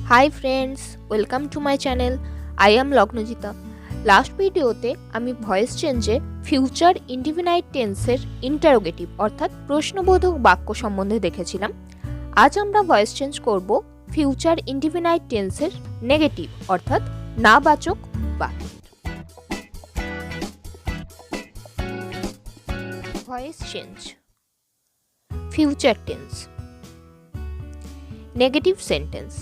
Hi friends, welcome to my channel. I am Lagnajita. Last ভিডিওতে আমি voice চেঞ্জে future indefinite টেন্সের interrogative অর্থাৎ প্রশ্নবোধক বাক্য সম্বন্ধে দেখেছিলাম। আজ আমরা ভয়েস চেঞ্জ করব ফিউচার ইনডিফিনাইট টেন্সের নেগেটিভ অর্থাৎ নাবাচক বাক্য। Voice change future tense. Negative sentence,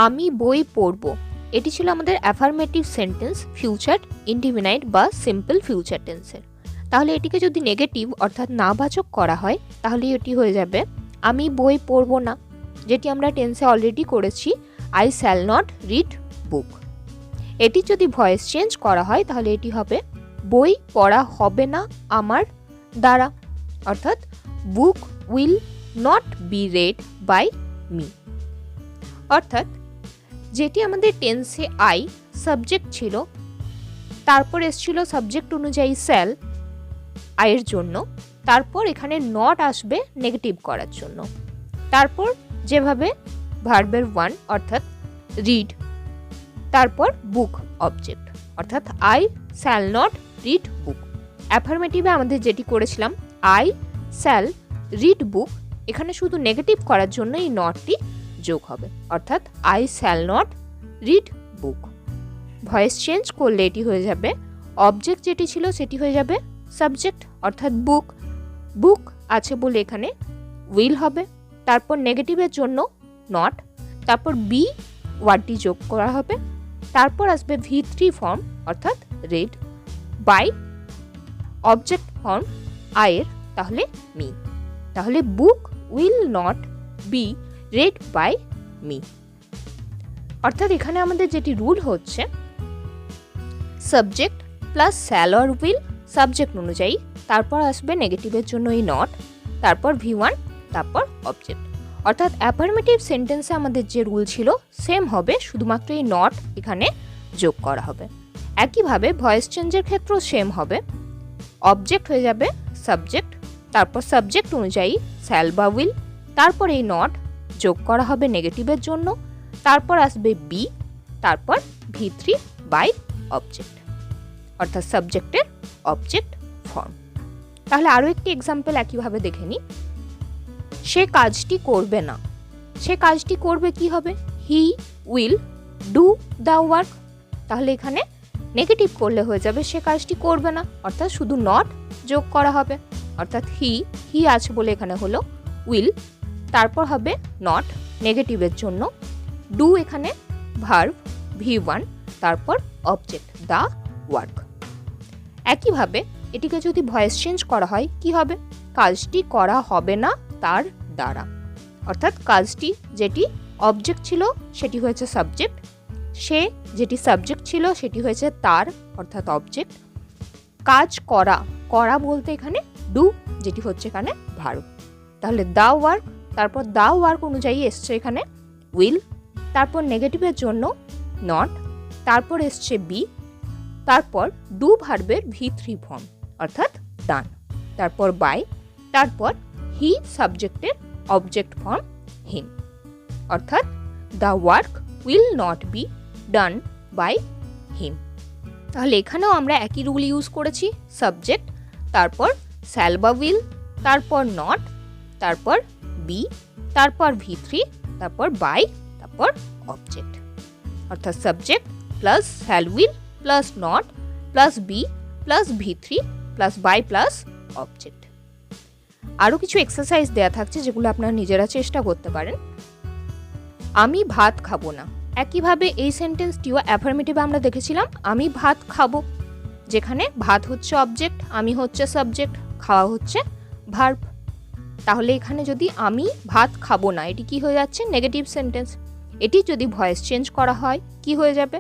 আমি বই পড়ব, এটি ছিল আমাদের অ্যাফার্মেটিভ সেন্টেন্স ফিউচার ইনডিফিনাইট বা সিম্পল ফিউচার টেন্সের। তাহলে এটিকে যদি নেগেটিভ অর্থাৎ নাবাচক করা হয় তাহলে এটি হয়ে যাবে আমি বই পড়ব না, যেটি আমরা টেন্সে অলরেডি করেছি আই শ্যাল নট রিড বুক। এটি যদি ভয়েস চেঞ্জ করা হয় তাহলে এটি হবে বই পড়া হবে না আমার দ্বারা, অর্থাৎ book will not be read by me. অর্থাৎ যেটি আমাদের টেন্সে আই সাবজেক্ট ছিল, তারপর এসেছিল সাবজেক্ট অনুযায়ী শ্যাল আয়ের জন্য, তারপর এখানে নট আসবে নেগেটিভ করার জন্য, তারপর যেভাবে ভার্বের ওয়ান অর্থাৎ রিড, তারপর বুক অবজেক্ট অর্থাৎ I shall not read book. অ্যাফার্মেটিভে আমাদের যেটি করেছিলাম আই শ্যাল রিড বুক, এখানে শুধু নেগেটিভ করার জন্য এই নটটি যোগ হবে, অর্থাৎ I shall not read book. Voice change করলে এটি হয়ে যাবে অবজেক্ট যেটি ছিল সেটি হয়ে যাবে সাবজেক্ট অর্থাৎ বুক, বুক আছে বলে এখানে উইল হবে, তারপর নেগেটিভের জন্য নট, তারপর বি ওয়ার্ডটি যোগ করা হবে, তারপর আসবে V3 ফর্ম অর্থাৎ রেড, বাই অবজেক্ট ফর্ম আয়ের, তাহলে মি। তাহলে book will not be read by me. অর্থাৎ এখানে আমাদের যেটি রুল হচ্ছে subject plus shall or will subject অনুযায়ী, তারপর আসবে নেগেটিভের জন্য এই নট, তারপর V1, তারপর অবজেক্ট। অর্থাৎ অ্যাফার্মেটিভ সেন্টেন্সে আমাদের যে রুল ছিল সেম হবে, শুধুমাত্র এই নট এখানে যোগ করা হবে। একইভাবে ভয়েস চেঞ্জের ক্ষেত্রেও সেম হবে, অবজেক্ট হয়ে যাবে সাবজেক্ট, তারপর সাবজেক্ট অনুযায়ী শ্যাল বা উইল, তারপর এই নট যোগ করা হবে নেগেটিভের জন্য, তারপর আসবে বি, তারপর V3 বাই অবজেক্ট অর্থাৎ সাবজেক্টের অবজেক্ট ফর্ম। তাহলে আরও একটি এক্সাম্পল একইভাবে দেখে নিই। সে কাজটি করবে না, সে কাজটি করবে কি হবে he will do the work. তাহলে এখানে নেগেটিভ করলে হয়ে যাবে সে কাজটি করবে না, অর্থাৎ শুধু নট যোগ করা হবে, অর্থাৎ হি আছে বলে এখানে হলো উইল, তারপর হবে নট নেগেটিভের জন্য, ডু এখানে ভার্ব V1, তারপর অবজেক্ট দ্য ওয়ার্ক। একইভাবে এটিকে যদি ভয়েস চেঞ্জ করা হয় কি হবে কাজটি করা হবে না তার দ্বারা, অর্থাৎ কাজটি যেটি অবজেক্ট ছিল সেটি হয়েছে সাবজেক্ট, সে যেটি সাবজেক্ট ছিল সেটি হয়েছে তার অর্থাৎ অবজেক্ট, কাজ করা, করা বলতে এখানে ডু যেটি হচ্ছে এখানে ভার্ব, তাহলে দ্য ওয়ার্ক, তারপর দ্য ওয়ার্ক অনুযায়ী এসছে এখানে উইল, তারপর নেগেটিভের জন্য নট, তারপর এসছে বি, তারপর ডু ভার্বের V3 ফর্ম অর্থাৎ ডান, তারপর বাই, তারপর হি সাবজেক্টের অবজেক্ট ফর্ম হিম, অর্থাৎ the work will not be done by him. তাহলে এখানেও আমরা একই রুল ইউজ করেছি, সাবজেক্ট, তারপর শ্যাল বা উইল, তারপর নট, তারপর বি, তারপর V3, তারপর বাই, তারপর অবজেক্ট, অর্থাৎ subject plus shall will plus not plus be plus V3 plus by plus object. আরও কিছু এক্সারসাইজ দেয়া থাকছে যেগুলো আপনারা নিজেরা চেষ্টা করতে পারেন। আমি ভাত খাবো না, একইভাবে এই সেন্টেন্সটিও অ্যাফার্মেটিভে আমরা দেখেছিলাম আমি ভাত খাবো, যেখানে ভাত হচ্ছে অবজেক্ট, আমি হচ্ছে সাবজেক্ট, খাওয়া হচ্ছে ভার্ব। তাহলে এখানে যদি আমি ভাত খাবো না এটি কি হয়ে যাচ্ছে নেগেটিভ সেন্টেন্স, এটি যদি ভয়েস চেঞ্জ করা হয় কি হয়ে যাবে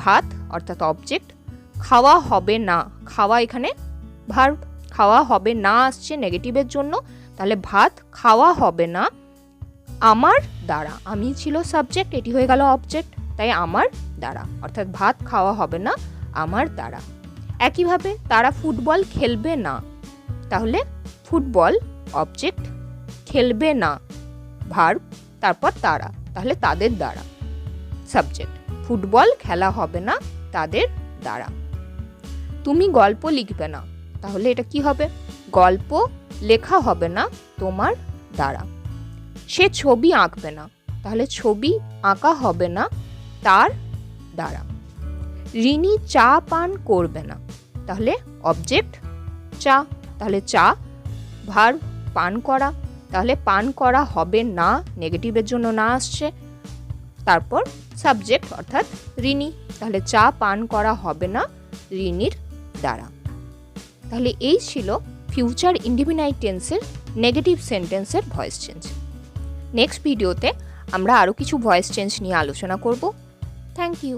ভাত অর্থাৎ অবজেক্ট, খাওয়া হবে না, খাওয়া এখানে ভার্ব, খাওয়া হবে না আসছে নেগেটিভের জন্য, তাহলে ভাত খাওয়া হবে না আমার দ্বারা, আমি ছিল সাবজেক্ট এটি হয়ে গেল অবজেক্ট, তাই আমার দ্বারা, অর্থাৎ ভাত খাওয়া হবে না আমার দ্বারা। একইভাবে তারা ফুটবল খেলবে না, তাহলে ফুটবল অবজেক্ট, খেলবে না ভার্ব, তারপর তারা, তাহলে তাদের দ্বারা, সাবজেক্ট, ফুটবল খেলা হবে না তাদের দ্বারা। তুমি গল্প লিখবে না, তাহলে এটা কি হবে? গল্প লেখা হবে না তোমার দ্বারা। সে ছবি আঁকবে না, তাহলে ছবি আঁকা হবে না তার দ্বারা। রিনি চা পান করবে না, তাহলে অবজেক্ট চা, তাহলে চা, ভার্ব পান করা, তাহলে পান করা হবে না, নেগেটিভের জন্য না আসছে, তারপর সাবজেক্ট অর্থাৎ রিনি, তাহলে চা পান করা হবে না রিনির দ্বারা। তাহলে এই ছিল ফিউচার ইনডিফিনাইট টেন্সের নেগেটিভ সেন্টেন্সের ভয়েস চেঞ্জ। নেক্সট ভিডিওতে আমরা আরও কিছু ভয়েস চেঞ্জ নিয়ে আলোচনা করব। Thank you.